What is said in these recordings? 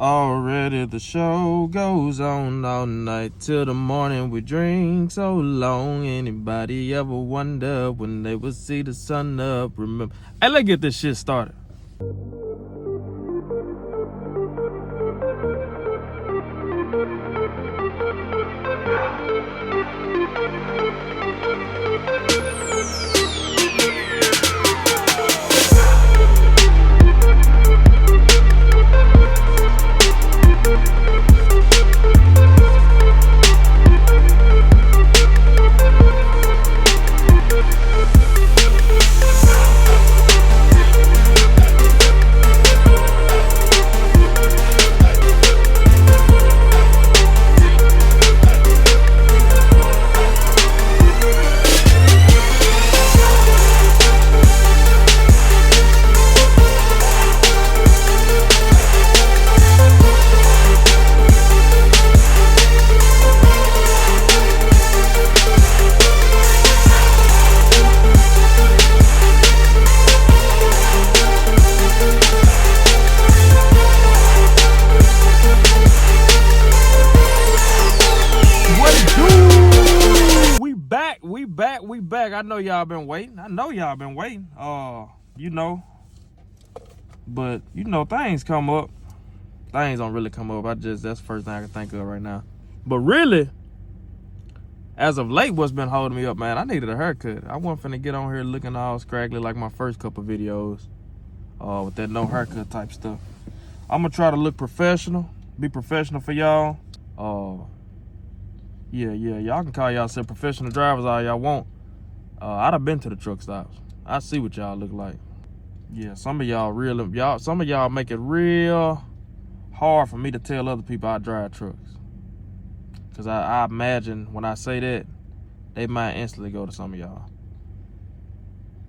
Already the show goes on all night till the morning. We drink so long. Anybody ever wonder when they will see the sun up? Remember, hey, let's get this shit started. We back. I know y'all been waiting. But things come up. Things don't really come up. That's the first thing I can think of right now. But really, as of late, what's been holding me up, man, I needed a haircut. I wasn't finna get on here looking all scraggly like my first couple videos. With that no haircut type stuff. I'm gonna try to look professional. Be professional for y'all. Yeah, y'all can call yourself professional drivers all y'all want. I'd have been to the truck stops. I see what y'all look like. Yeah, some of y'all make it real hard for me to tell other people I drive trucks. Cause I imagine when I say that, they might instantly go to some of y'all.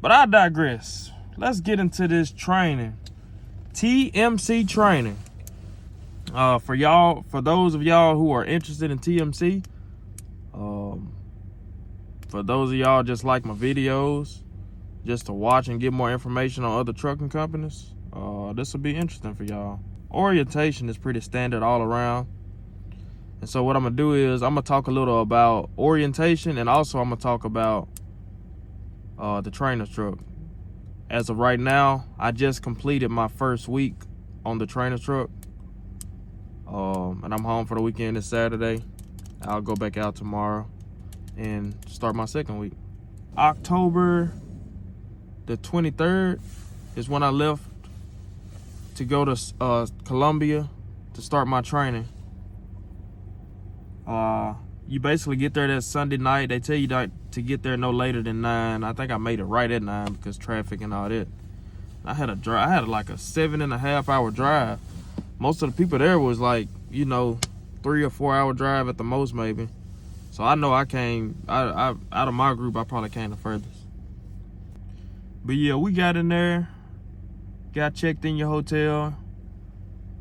But I digress. Let's get into this training. TMC training. For those of y'all who are interested in TMC, for those of y'all just like my videos, just to watch and get more information on other trucking companies, this will be interesting for y'all. Orientation is pretty standard all around. And so what I'm gonna do is I'm gonna talk a little about orientation, and also I'm gonna talk about the trainer's truck. As of right now, I just completed my first week on the trainer's truck. And I'm home for the weekend this Saturday. I'll go back out tomorrow and start my second week. October the 23rd is when I left to go to Columbia to start my training. You basically get there that Sunday night. They tell you to get there no later than 9. I think I made it right at 9 because traffic and all that. I had like a 7.5 hour drive. Most of the people there was like, 3 or 4 hour drive at the most, maybe. So I know I came, I out of my group, I probably came the furthest. But yeah, we got in there, got checked in your hotel.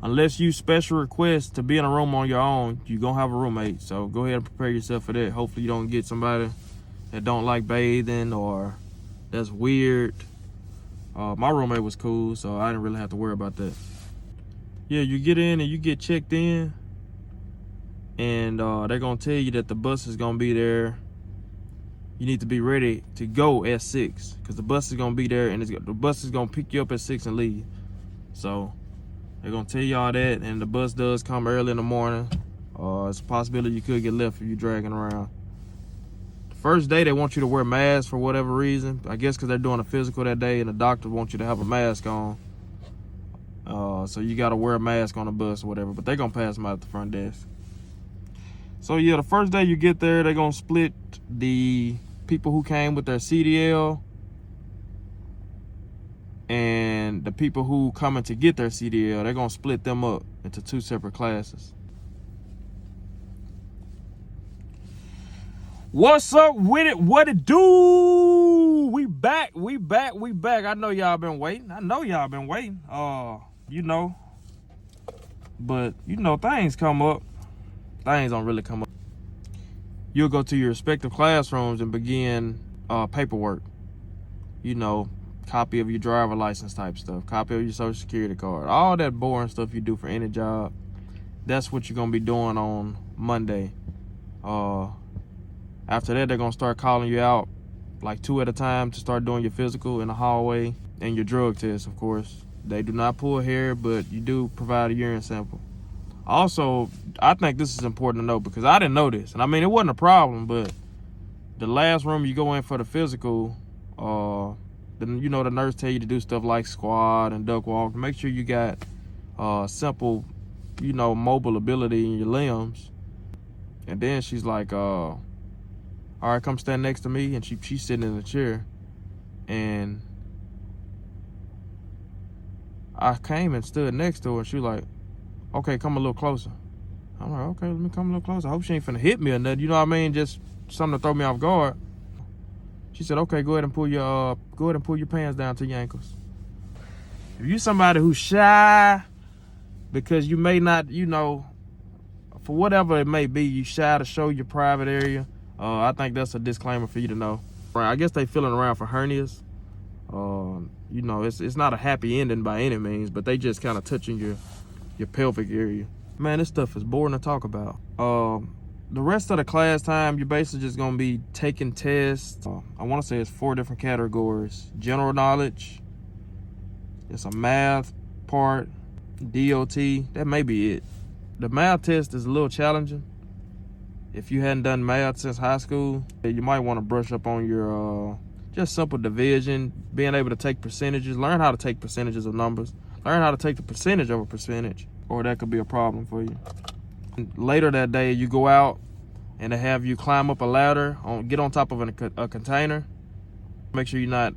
Unless you special request to be in a room on your own, you're gonna have a roommate. So go ahead and prepare yourself for that. Hopefully you don't get somebody that don't like bathing or that's weird. My roommate was cool, so I didn't really have to worry about that. Yeah, you get in and you get checked in, and they're gonna tell you that the bus is gonna be there. You need to be ready to go at 6 because the bus is gonna be there, and the bus is gonna pick you up at 6 and leave. So they're gonna tell you all that, and the bus does come early in the morning. It's a possibility you could get left if you're dragging around. The first day they want you to wear masks for whatever reason. I guess because they're doing a physical that day, and the doctor wants you to have a mask on. So you gotta wear a mask on the bus or whatever, but they're gonna pass them out at the front desk. So yeah, the first day you get there, they're gonna split the people who came with their CDL and the people who coming to get their CDL. They're gonna split them up into 2 separate classes. What's up with it? What it do? We back. I know y'all been waiting. But things come up. Things don't really come up. You'll go to your respective classrooms and begin paperwork. Copy of your driver license type stuff, copy of your social security card, all that boring stuff you do for any job. That's what you're gonna be doing on Monday. After that, they're gonna start calling you out like 2 at a time to start doing your physical in the hallway and your drug test, of course. They do not pull hair, but you do provide a urine sample. Also, I think this is important to know because I didn't know this. And I mean, it wasn't a problem, but the last room you go in for the physical, then the nurse tell you to do stuff like squat and duck walk. Make sure you got simple, mobile ability in your limbs. And then she's like, all right, come stand next to me. And she's sitting in the chair. And I came and stood next to her, and she was like, okay, come a little closer. I'm like, okay, let me come a little closer. I hope she ain't finna hit me or nothing, you know what I mean? Just something to throw me off guard. She said, okay, go ahead and pull your pants down to your ankles. If you somebody who's shy because you may not, for whatever it may be, you shy to show your private area, I think that's a disclaimer for you to know. Right, I guess they feeling around for hernias. It's not a happy ending by any means, but they just kind of touching your pelvic area. Man, this stuff is boring to talk about. The rest of the class time, you're basically just gonna be taking tests. I wanna say it's 4 different categories. General knowledge, it's a math part, DOT, that may be it. The math test is a little challenging. If you hadn't done math since high school, you might wanna brush up on your just simple division, being able to take percentages, learn how to take percentages of numbers, learn how to take the percentage of a percentage, or that could be a problem for you. Later that day, you go out and they have you climb up a ladder, get on top of a container. Make sure you're not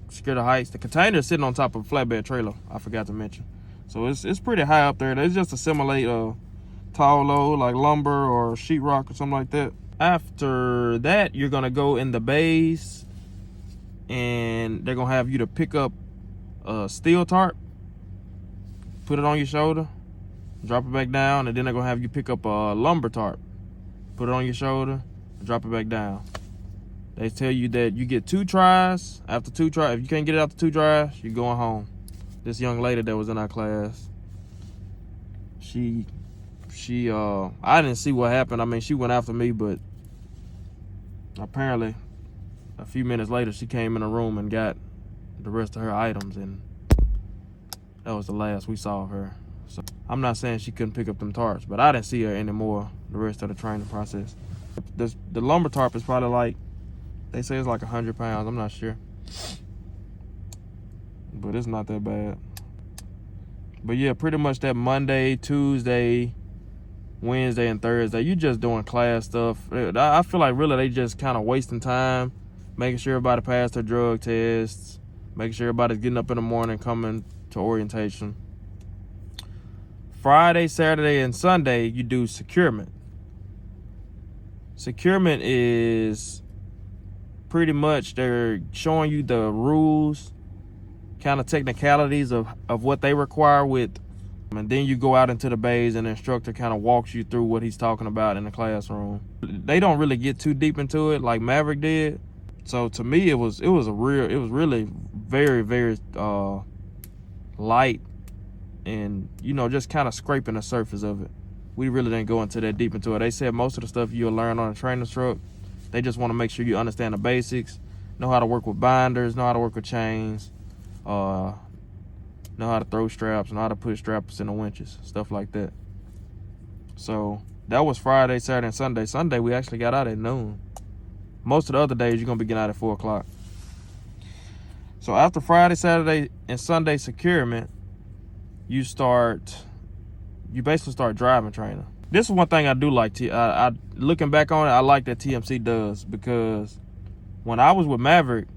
scared of heights. The container is sitting on top of a flatbed trailer, I forgot to mention. So it's pretty high up there. It's just to simulate a tall load like lumber or sheetrock or something like that. After that, you're gonna go in the bays and they're gonna have you to pick up a steel tarp, put it on your shoulder, drop it back down, and then they're gonna have you pick up a lumber tarp, put it on your shoulder, and drop it back down. They tell you that you get 2 tries. After 2 tries, if you can't get it after 2 tries, you're going home. This young lady that was in our class, she I didn't see what happened. I mean, she went after me, but apparently a few minutes later, she came in the room and got the rest of her items, and that was the last we saw of her. So I'm not saying she couldn't pick up them tarps, but I didn't see her anymore the rest of the training process. The lumber tarp is probably like, they say it's like 100 pounds. I'm not sure, but it's not that bad. But yeah, pretty much that Monday, Tuesday, Wednesday, and Thursday, you just doing class stuff. I feel like really they just kind of wasting time, making sure everybody passed their drug tests, making sure everybody's getting up in the morning, coming to orientation. Friday, Saturday, and Sunday, you do securement. Securement is pretty much they're showing you the rules, kind of technicalities of what they require with, and then you go out into the bays and the instructor kind of walks you through what he's talking about in the classroom. They don't really get too deep into it like Maverick did. So to me, it was really very, very light and, just kind of scraping the surface of it. We really didn't go into that deep into it. They said most of the stuff you'll learn on a trainer's truck. They just want to make sure you understand the basics, know how to work with binders, know how to work with chains, know how to throw straps, know how to put straps in the winches, stuff like that. So that was Friday, Saturday, and Sunday. Sunday, we actually got out at noon. Most of the other days, you're going to be getting out at 4 o'clock. So after Friday, Saturday, and Sunday securement, you basically start driving training. This is one thing I do like. Looking back on it, I like that TMC does, because when I was with Maverick,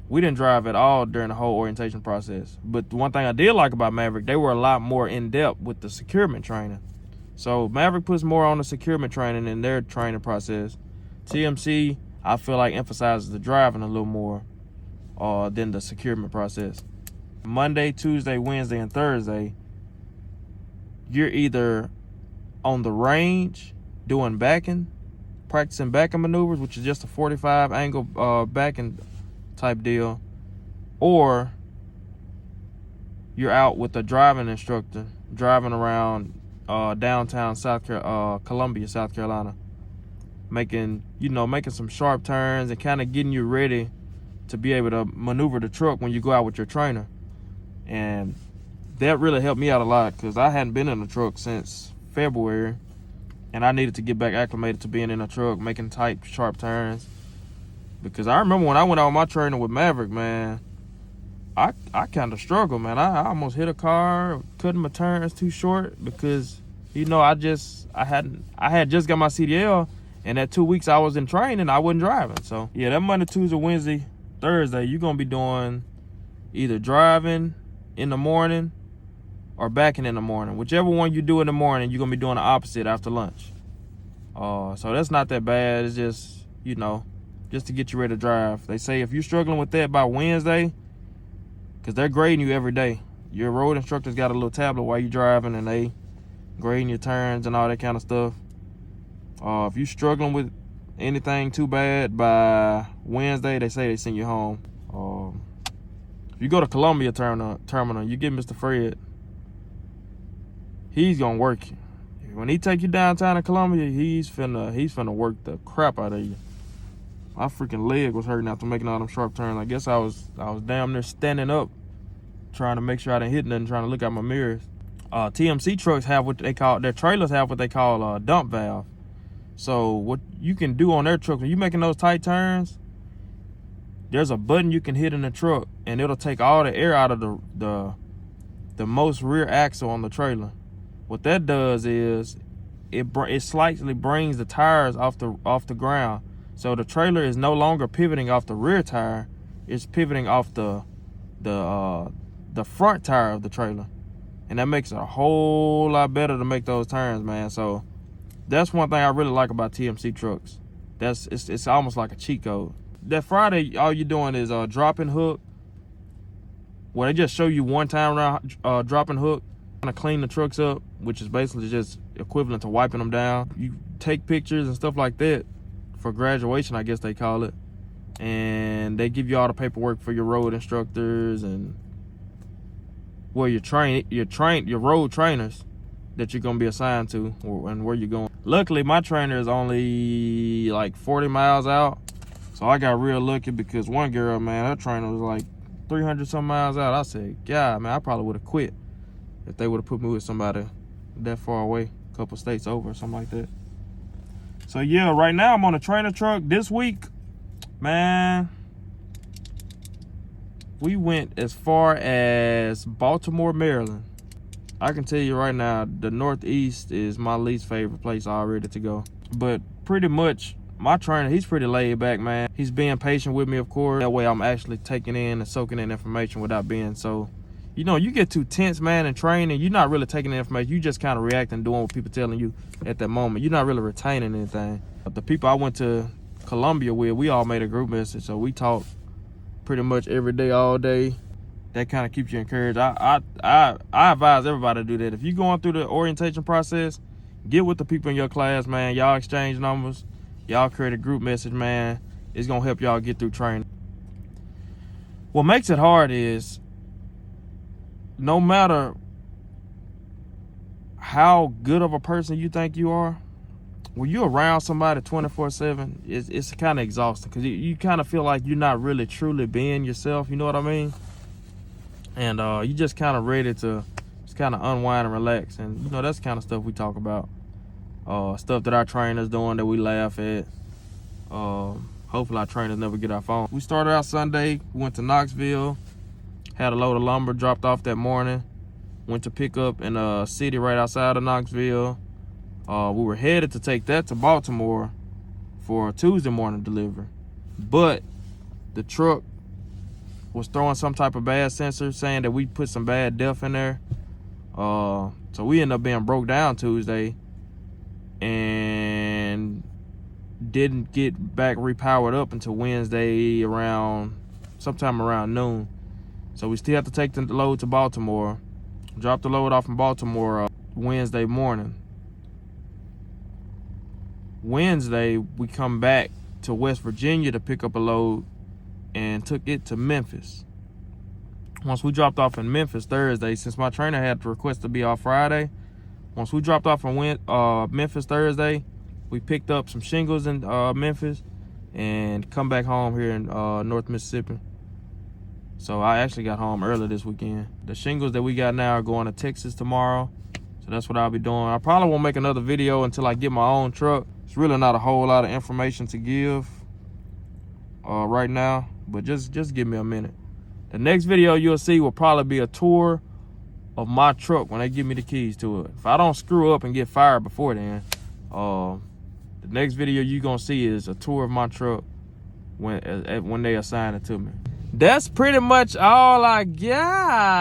we didn't drive at all during the whole orientation process. But the one thing I did like about Maverick, they were a lot more in-depth with the securement training. So Maverick puts more on the securement training in their training process. TMC, I feel like, emphasizes the driving a little more than the securement process. Monday, Tuesday, Wednesday, and Thursday, you're either on the range doing backing, practicing backing maneuvers, which is just a 45 angle backing type deal, or you're out with a driving instructor driving around downtown Columbia, South Carolina, making some sharp turns and kind of getting you ready to be able to maneuver the truck when you go out with your trainer. And that really helped me out a lot because I hadn't been in a truck since February, and I needed to get back acclimated to being in a truck, making tight, sharp turns. Because I remember when I went out with my trainer with Maverick, man, I kind of struggled, man. I almost hit a car, cutting my turns too short because, I had just got my CDL, and that 2 weeks I was in training, I wasn't driving. So yeah, that Monday, Tuesday, Wednesday, Thursday, you're gonna be doing either driving in the morning or backing in the morning. Whichever one you do in the morning, you're gonna be doing the opposite after lunch. So that's not that bad. It's just, just to get you ready to drive. They say if you're struggling with that by Wednesday, because they're grading you every day. Your road instructor's got a little tablet while you're driving, and they grading your turns and all that kind of stuff. If you're struggling with anything too bad by Wednesday, they say they send you home. If you go to Columbia Terminal, you get Mr. Fred. He's gonna work you. When he take you downtown to Columbia, he's finna work the crap out of you. My freaking leg was hurting after making all them sharp turns. I guess I was damn near standing up, trying to make sure I didn't hit nothing, trying to look out my mirrors. TMC trucks have their trailers have what they call a dump valve. So what you can do on their truck, when you're making those tight turns, there's a button you can hit in the truck, and it'll take all the air out of the most rear axle on the trailer. What that does is it slightly brings the tires off the ground. So the trailer is no longer pivoting off the rear tire; it's pivoting off the front tire of the trailer, and that makes it a whole lot better to make those turns, man. So that's one thing I really like about TMC trucks. It's almost like a cheat code. That Friday, all you're doing is drop and hook, where they just show you one time around drop and hook, kind of clean the trucks up, which is basically just equivalent to wiping them down. You take pictures and stuff like that for graduation, I guess they call it, and they give you all the paperwork for your road instructors and your road trainers that you're gonna be assigned to and where you're going. Luckily, my trainer is only like 40 miles out, so I got real lucky because one girl, man, her trainer was like 300 some miles out. I said, God, man, I probably would have quit if they would have put me with somebody that far away, a couple states over or something like that. So yeah, right now I'm on a trainer truck. This week, man, we went as far as Baltimore, Maryland. I can tell you right now, the Northeast is my least favorite place already to go. But pretty much, my trainer, he's pretty laid back, man. He's being patient with me, of course. That way I'm actually taking in and soaking in information without being so, you get too tense, man, in training. You're not really taking the information. You just kind of reacting, doing what people telling you at that moment. You're not really retaining anything. But the people I went to Columbia with, we all made a group message, so we talked pretty much every day, all day. That kind of keeps you encouraged. I advise everybody to do that. If you're going through the orientation process, get with the people in your class, man. Y'all exchange numbers. Y'all create a group message, man. It's going to help y'all get through training. What makes it hard is, no matter how good of a person you think you are, when you're around somebody 24/7, it's kind of exhausting because you kind of feel like you're not really truly being yourself. You know what I mean? And you just kind of ready to just kind of unwind and relax. And that's kind of stuff we talk about. Stuff that our trainers doing that we laugh at. Hopefully our trainers never get our phone. We started out Sunday, went to Knoxville, had a load of lumber dropped off that morning, went to pick up in a city right outside of Knoxville. We were headed to take that to Baltimore for a Tuesday morning delivery. But the truck was throwing some type of bad sensor, saying that we put some bad DEF in there. So we ended up being broke down Tuesday and didn't get back repowered up until Wednesday sometime around noon. So we still have to take the load to Baltimore, drop the load off in Baltimore Wednesday morning. Wednesday, we come back to West Virginia to pick up a load and took it to Memphis. Once we dropped off in Memphis Thursday, since my trainer had to request to be off Friday, Once we dropped off from Memphis Thursday, we picked up some shingles in Memphis and come back home here in North Mississippi. So I actually got home early this weekend. The shingles that we got now are going to Texas tomorrow. So that's what I'll be doing. I probably won't make another video until I get my own truck. It's really not a whole lot of information to give right now, but just give me a minute. The next video you'll see will probably be a tour of my truck when they give me the keys to it. If I don't screw up and get fired before then, the next video you're gonna see is a tour of my truck when they assign it to me. That's pretty much all I got.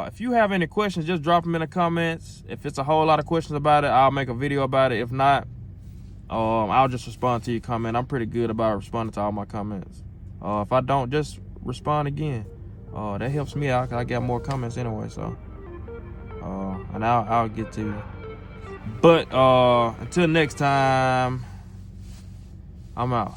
If you have any questions, just drop them in the comments. If it's a whole lot of questions about it, I'll make a video about it. If not, I'll just respond to your comment. I'm pretty good about responding to all my comments. If I don't, just respond again. That helps me out, 'cause I get more comments anyway. So, and I'll get to you. But until next time, I'm out.